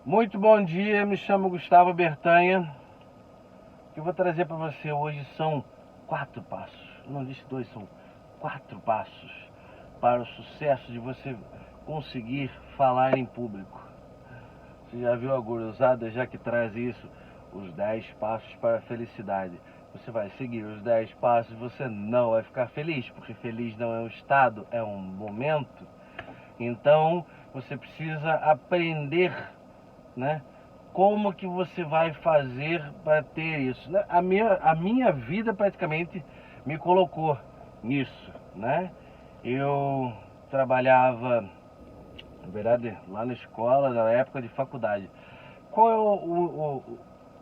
Muito bom dia, me chamo Gustavo Bertanha. O que eu vou trazer para você hoje são 4 passos. Não disse 2, são 4 passos para o sucesso de você conseguir falar em público. Você já viu a guruzada já que traz isso? Os 10 passos para a felicidade. Você vai seguir os 10 passos e você não vai ficar feliz, porque feliz não é um estado, é um momento. Então, você precisa aprender, né? Como que você vai fazer para ter isso? A minha vida praticamente me colocou nisso, né? Eu trabalhava, na verdade, lá na escola, na época de faculdade. Qual é o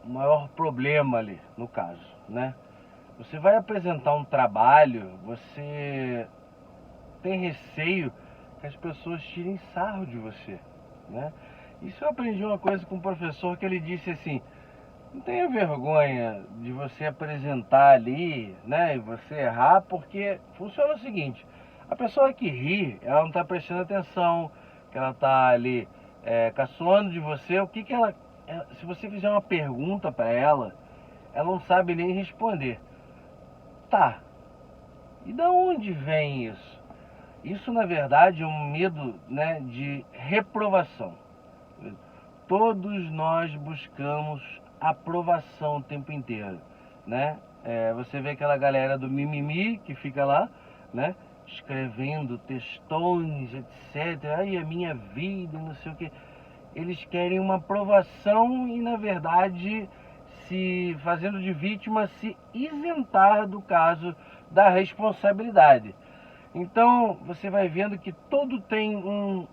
maior problema ali, no caso, né? Você vai apresentar um trabalho, você tem receio que as pessoas tirem sarro de você, né? Isso eu aprendi uma coisa com um professor que ele disse assim: não tenha vergonha de você apresentar ali, né, e você errar, porque funciona o seguinte: a pessoa que ri, ela não está prestando atenção, que ela está ali caçoando de você, o que que se você fizer uma pergunta para ela não sabe nem responder. Tá, e da onde vem isso? Isso, na verdade, é um medo, né, de reprovação. Todos nós buscamos aprovação o tempo inteiro, né? Você vê aquela galera do mimimi que fica lá, né? Escrevendo textões, etc. Ai, a minha vida, não sei o que. Eles querem uma aprovação e, na verdade, se fazendo de vítima, se isentar do caso da responsabilidade. Então, você vai vendo que tudo tem um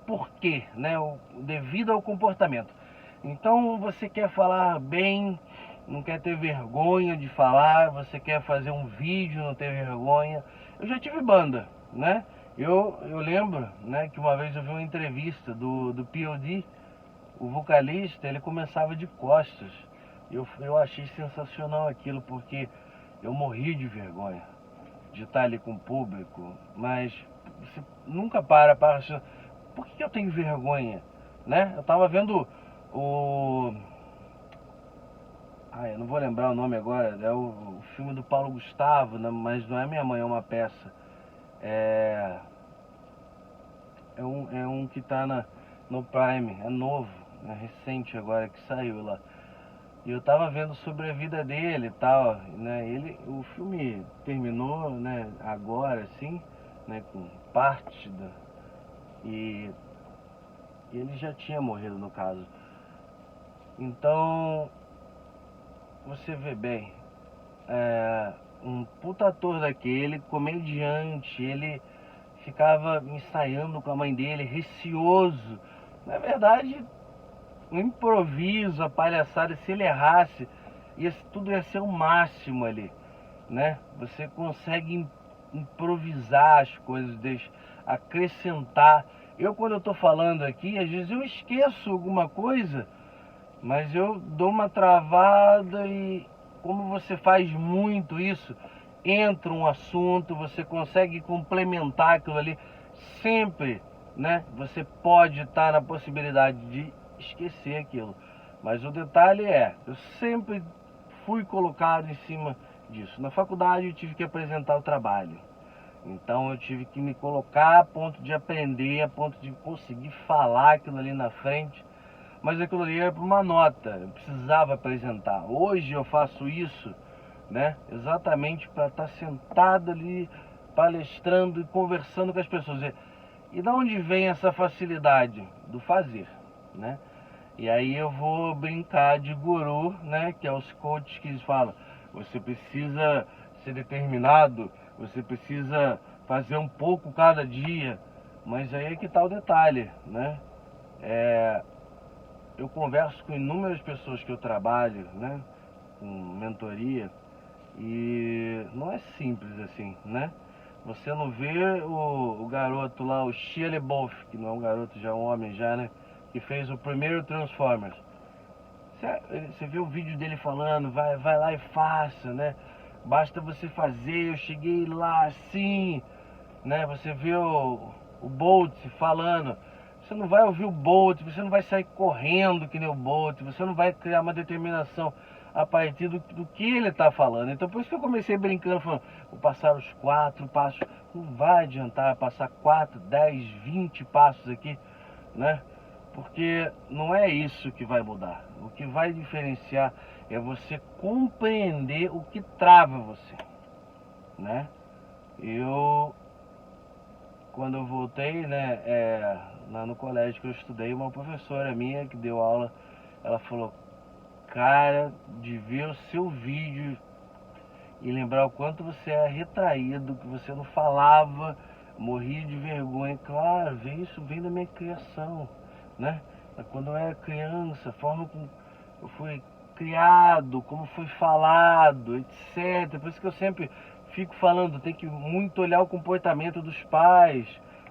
porquê, né? Devido ao comportamento. Então, você quer falar bem, não quer ter vergonha de falar, você quer fazer um vídeo, não ter vergonha. Eu já tive banda, né? Eu lembro, né, que uma vez eu vi uma entrevista do POD, o vocalista, ele começava de costas. Eu achei sensacional aquilo, porque eu morri de vergonha de estar ali com o público, mas você nunca para achar, por que eu tenho vergonha, né? Eu tava vendo o... eu não vou lembrar o nome agora, é o filme do Paulo Gustavo, né? Mas não é Minha Mãe, é uma peça. É, é um que tá no Prime, é novo, é recente agora que saiu lá. E eu tava vendo sobre a vida dele e tal, né? O filme terminou, né, agora assim, né, com parte e ele já tinha morrido no caso. Então, você vê bem, um puta ator daquele, comediante, ele ficava ensaiando com a mãe dele, receoso. Na verdade, o improviso, a palhaçada, se ele errasse, tudo ia ser o máximo ali, né? Você consegue improvisar as coisas, acrescentar. Quando eu tô falando aqui, às vezes eu esqueço alguma coisa, mas eu dou uma travada e, como você faz muito isso, entra um assunto, você consegue complementar aquilo ali. Sempre, né? Você pode estar na possibilidade de esquecer aquilo. Mas o detalhe eu sempre fui colocado em cima disso. Na faculdade eu tive que apresentar o trabalho. Então eu tive que me colocar a ponto de aprender, a ponto de conseguir falar aquilo ali na frente. Mas aquilo ali era para uma nota, eu precisava apresentar. Hoje eu faço isso, né, exatamente para estar sentado ali, palestrando e conversando com as pessoas. E da onde vem essa facilidade? Do fazer, né? E aí eu vou brincar de guru, né, que é os coaches que falam: você precisa ser determinado, você precisa fazer um pouco cada dia. Mas aí é que está o detalhe, né? Eu converso com inúmeras pessoas que eu trabalho, né, com mentoria, e não é simples assim, né? Você não vê o garoto lá, o Shia LaBeouf, que não é um garoto, já é um homem já, né, que fez o primeiro Transformers. Você vê o vídeo dele falando: vai lá e faça, né? Basta você fazer, eu cheguei lá assim, né? Você vê o Bolt falando: Você não vai ouvir o Bolt, você não vai sair correndo que nem o Bolt, você não vai criar uma determinação a partir do que ele está falando. Então por isso que eu comecei brincando, falando, vou passar os 4 passos. Não vai adiantar passar 4, 10, 20 passos aqui, né? Porque não é isso que vai mudar. O que vai diferenciar é você compreender o que trava você, né? Quando eu voltei, né, lá no colégio que eu estudei, uma professora minha que deu aula, ela falou, cara, de ver o seu vídeo e lembrar o quanto você é retraído, que você não falava, morria de vergonha. Claro, isso vem da minha criação, né? Quando eu era criança, a forma como eu fui criado, como foi falado, etc. Por isso que eu sempre fico falando, tem que muito olhar o comportamento dos pais,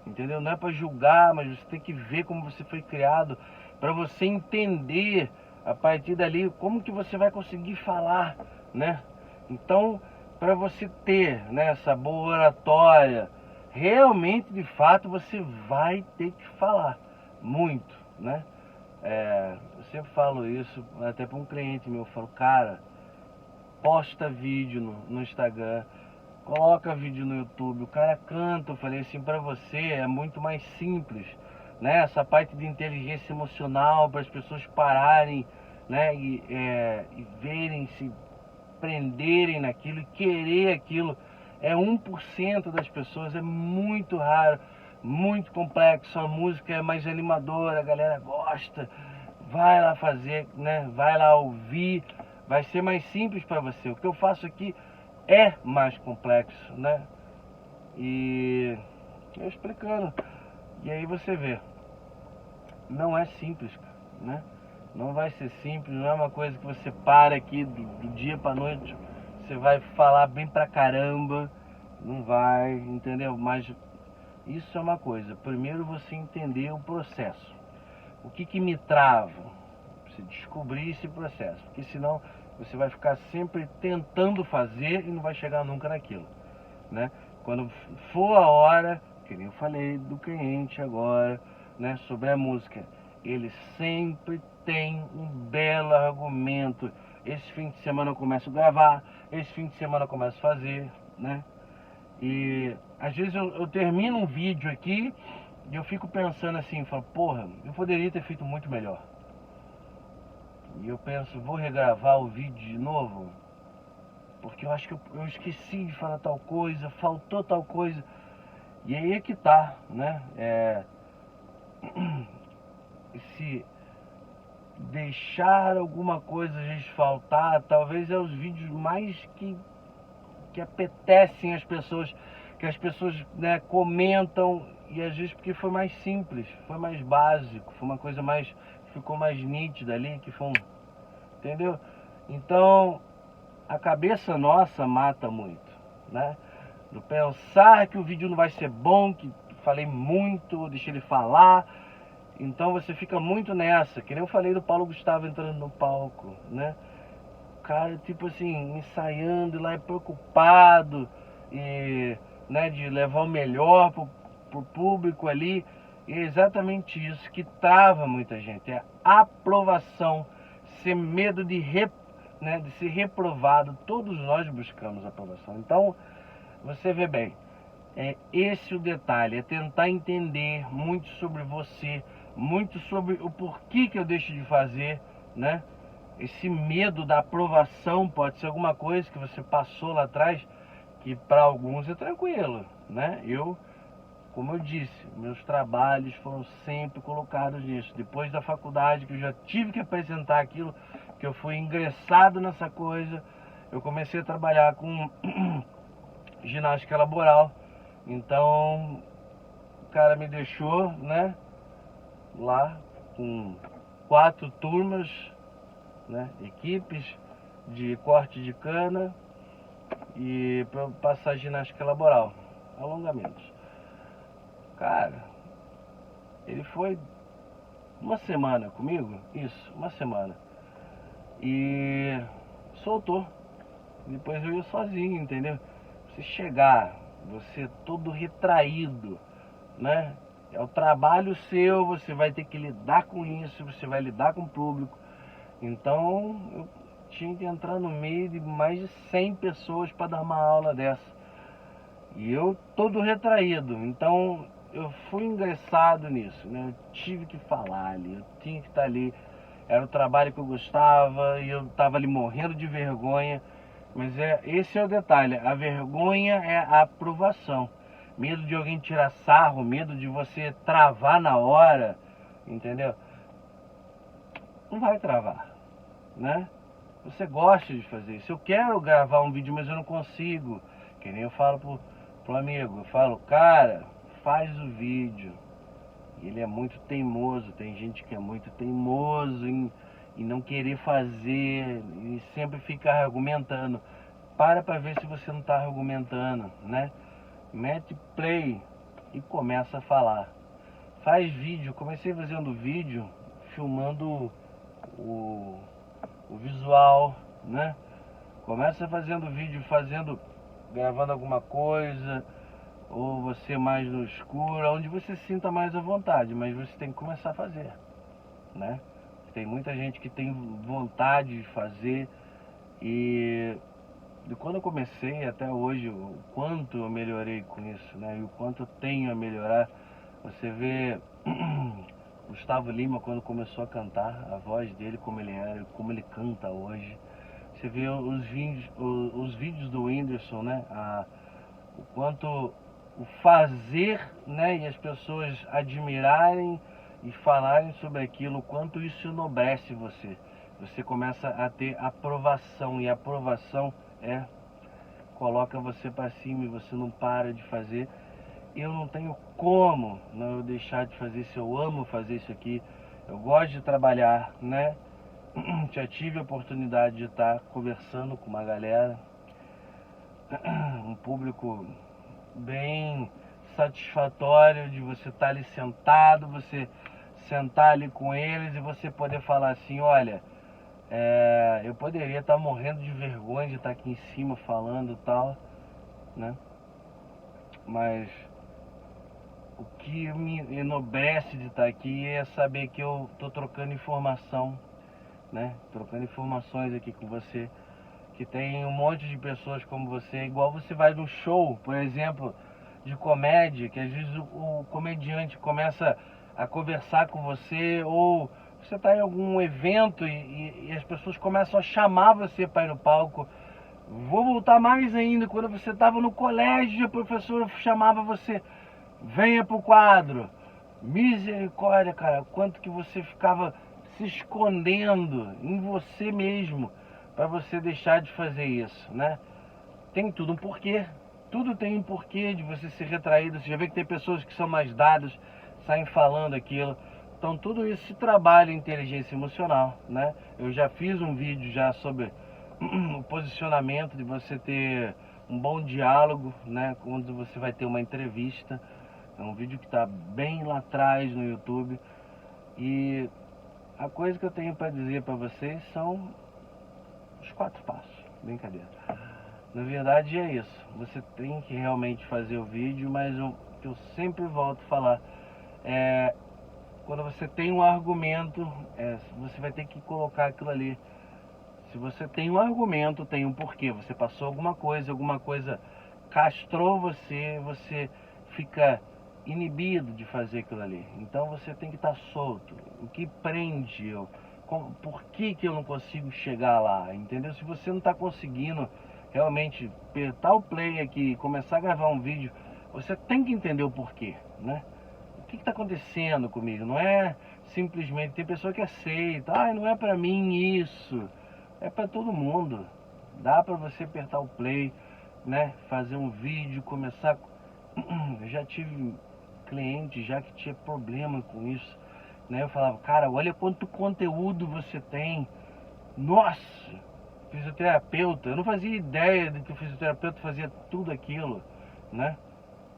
entendeu? Não é para julgar, mas você tem que ver como você foi criado, para você entender a partir dali como que você vai conseguir falar, né? Então, para você ter, né, essa boa oratória, realmente, de fato, você vai ter que falar muito, né? Eu sempre falo isso, até para um cliente meu, eu falo, cara, posta vídeo no Instagram, coloca vídeo no YouTube, o cara canta. Eu falei assim, para você é muito mais simples, né? Essa parte de inteligência emocional, para as pessoas pararem, né, e verem, se prenderem naquilo e querer aquilo, é 1% das pessoas, é muito raro, muito complexo. A música é mais animadora, a galera gosta, vai lá fazer, né? Vai lá ouvir, vai ser mais simples para você. O que eu faço aqui é mais complexo, né? E eu explicando, e aí você vê, não é simples, né? Não vai ser simples, não é uma coisa que você para aqui do dia pra noite, você vai falar bem pra caramba, não vai, entendeu? Mas isso é uma coisa, primeiro você entender o processo. O que me trava? Você descobrir esse processo, porque senão você vai ficar sempre tentando fazer e não vai chegar nunca naquilo, né? Quando for a hora, que nem eu falei do cliente agora, né, sobre a música, ele sempre tem um belo argumento. Esse fim de semana eu começo a gravar, esse fim de semana eu começo a fazer, né? E às vezes eu termino um vídeo aqui e eu fico pensando assim, falo, porra, eu poderia ter feito muito melhor. E eu penso, vou regravar o vídeo de novo, porque eu acho que eu esqueci de falar tal coisa, faltou tal coisa. E aí é que tá, né? Se deixar alguma coisa a gente faltar, talvez é os vídeos mais que apetecem as pessoas, que as pessoas, né, comentam, e às vezes porque foi mais simples, foi mais básico, foi uma coisa mais, ficou mais nítida ali, que foi entendeu? Então, a cabeça nossa mata muito, né? Do pensar que o vídeo não vai ser bom, que falei muito, deixei ele falar. Então você fica muito nessa, que nem eu falei do Paulo Gustavo entrando no palco, né? O cara, tipo assim, ensaiando lá, preocupado, e, né, de levar o melhor pro público ali. E é exatamente isso que trava muita gente, é a aprovação, ser medo né, de ser reprovado. Todos nós buscamos aprovação. Então, você vê bem, é esse o detalhe, é tentar entender muito sobre você, muito sobre o porquê que eu deixo de fazer, né? Esse medo da aprovação pode ser alguma coisa que você passou lá atrás, que para alguns é tranquilo, né? Como eu disse, meus trabalhos foram sempre colocados nisso. Depois da faculdade, que eu já tive que apresentar aquilo, que eu fui ingressado nessa coisa, eu comecei a trabalhar com ginástica laboral. Então, o cara me deixou, né, lá com 4 turmas, né, equipes de corte de cana e para passar ginástica laboral, alongamentos. Cara, ele foi uma semana comigo, isso, uma semana, e soltou. Depois eu ia sozinho, entendeu? Você chegar, você todo retraído, né? É o trabalho seu, você vai ter que lidar com isso, você vai lidar com o público. Então eu tinha que entrar no meio de mais de 100 pessoas para dar uma aula dessa. E eu todo retraído, então eu fui ingressado nisso, né? Eu tive que falar ali, eu tinha que estar ali. Era o trabalho que eu gostava e eu estava ali morrendo de vergonha. Mas esse é o detalhe, a vergonha é a aprovação. Medo de alguém tirar sarro, medo de você travar na hora, entendeu? Não vai travar, né? Você gosta de fazer isso. Eu quero gravar um vídeo, mas eu não consigo. Que nem eu falo pro amigo, eu falo, cara, faz o vídeo. Ele é muito teimoso, tem gente que é muito teimoso em não querer fazer e sempre fica argumentando. Para ver se você não está argumentando, né? Mete play e começa a falar. Faz vídeo, comecei fazendo vídeo, filmando o visual, né? Começa fazendo vídeo, gravando alguma coisa, ou você mais no escuro, onde você se sinta mais à vontade, mas você tem que começar a fazer, né? Tem muita gente que tem vontade de fazer e quando eu comecei até hoje, o quanto eu melhorei com isso, né? E o quanto eu tenho a melhorar. Você vê Gustavo Lima quando começou a cantar, a voz dele como ele era, como ele canta hoje. Você vê os vídeos do Whindersson, né? O quanto o fazer, né? E as pessoas admirarem e falarem sobre aquilo, o quanto isso enobrece você. Você começa a ter aprovação, e a aprovação coloca você para cima e você não para de fazer. Eu não tenho como não deixar de fazer isso. Eu amo fazer isso aqui. Eu gosto de trabalhar, né? Já tive a oportunidade de estar conversando com uma galera, um público bem satisfatório de você estar ali sentado, você sentar ali com eles e você poder falar assim, olha, eu poderia estar morrendo de vergonha de estar aqui em cima falando e tal, né? Mas o que me enobrece de estar aqui é saber que eu estou trocando informação, né? Trocando informações aqui com você, que tem um monte de pessoas como você, igual você vai no show, por exemplo, de comédia, que às vezes o comediante começa a conversar com você, ou você está em algum evento e as pessoas começam a chamar você para ir no palco. Vou voltar mais ainda, quando você estava no colégio, a professora chamava você, venha pro quadro. Misericórdia, cara, quanto que você ficava se escondendo em você mesmo para você deixar de fazer isso, né? Tem tudo um porquê. Tudo tem um porquê de você ser retraído. Você já vê que tem pessoas que são mais dadas, saem falando aquilo. Então tudo isso se trabalha em inteligência emocional, né? Eu já fiz um vídeo já sobre o posicionamento de você ter um bom diálogo, né? Quando você vai ter uma entrevista. É um vídeo que está bem lá atrás no YouTube. E a coisa que eu tenho para dizer para vocês são os 4 passos. Brincadeira. Na verdade é isso. Você tem que realmente fazer o vídeo, mas o que eu sempre volto a falar quando você tem um argumento, você vai ter que colocar aquilo ali. Se você tem um argumento, tem um porquê. Você passou alguma coisa castrou você, você fica inibido de fazer aquilo ali. Então você tem que estar solto. O que prende eu? Por que eu não consigo chegar lá? Entendeu? Se você não está conseguindo realmente apertar o play aqui e começar a gravar um vídeo, você tem que entender o porquê, né? O que está acontecendo comigo? Não é simplesmente, tem pessoa que aceita, não é para mim isso. É para todo mundo. Dá para você apertar o play, né? Fazer um vídeo, começar. Eu já tive cliente já que tinha problema com isso, né? Eu falava, cara, olha quanto conteúdo você tem. Nossa, fisioterapeuta. Eu não fazia ideia de que o fisioterapeuta fazia tudo aquilo, né?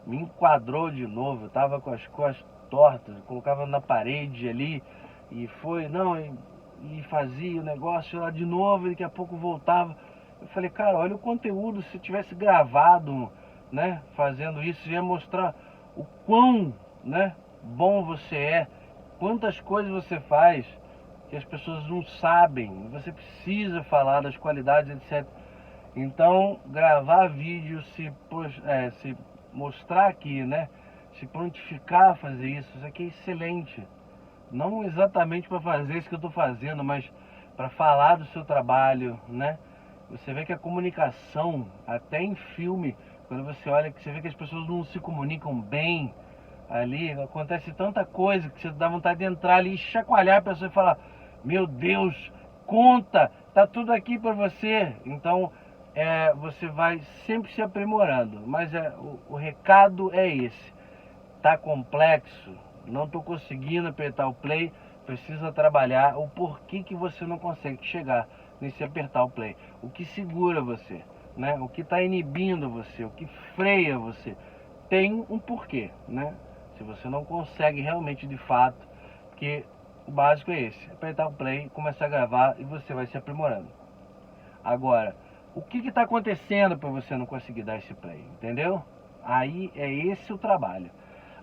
Me enquadrou de novo. Eu tava com as costas tortas, colocava na parede ali e foi, não, e fazia o negócio lá de novo, e daqui a pouco voltava. Eu falei, cara, olha o conteúdo, se tivesse gravado, né, fazendo isso, ia mostrar o quão, né, bom você é, quantas coisas você faz que as pessoas não sabem. Você precisa falar das qualidades, etc. Então, gravar vídeo, se mostrar aqui, né? Se prontificar a fazer isso aqui é excelente. Não exatamente para fazer isso que eu estou fazendo, mas para falar do seu trabalho, né? Você vê que a comunicação, até em filme, quando você olha, que você vê que as pessoas não se comunicam bem ali, acontece tanta coisa que você dá vontade de entrar ali e chacoalhar a pessoa e falar: meu Deus, conta, tá tudo aqui para você. Então, você vai sempre se aprimorando, mas o recado é esse. Tá complexo, não estou conseguindo apertar o play, precisa trabalhar o porquê que você não consegue chegar nesse apertar o play, o que segura você, né? O que está inibindo você, o que freia você, tem um porquê, né? Se você não consegue realmente de fato, porque o básico é esse: apertar o play, começar a gravar e você vai se aprimorando. Agora, o que está acontecendo para você não conseguir dar esse play, entendeu? Aí é esse o trabalho.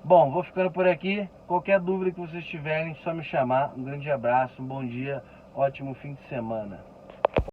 Bom, vou ficando por aqui. Qualquer dúvida que vocês tiverem, só me chamar. Um grande abraço, um bom dia, ótimo fim de semana.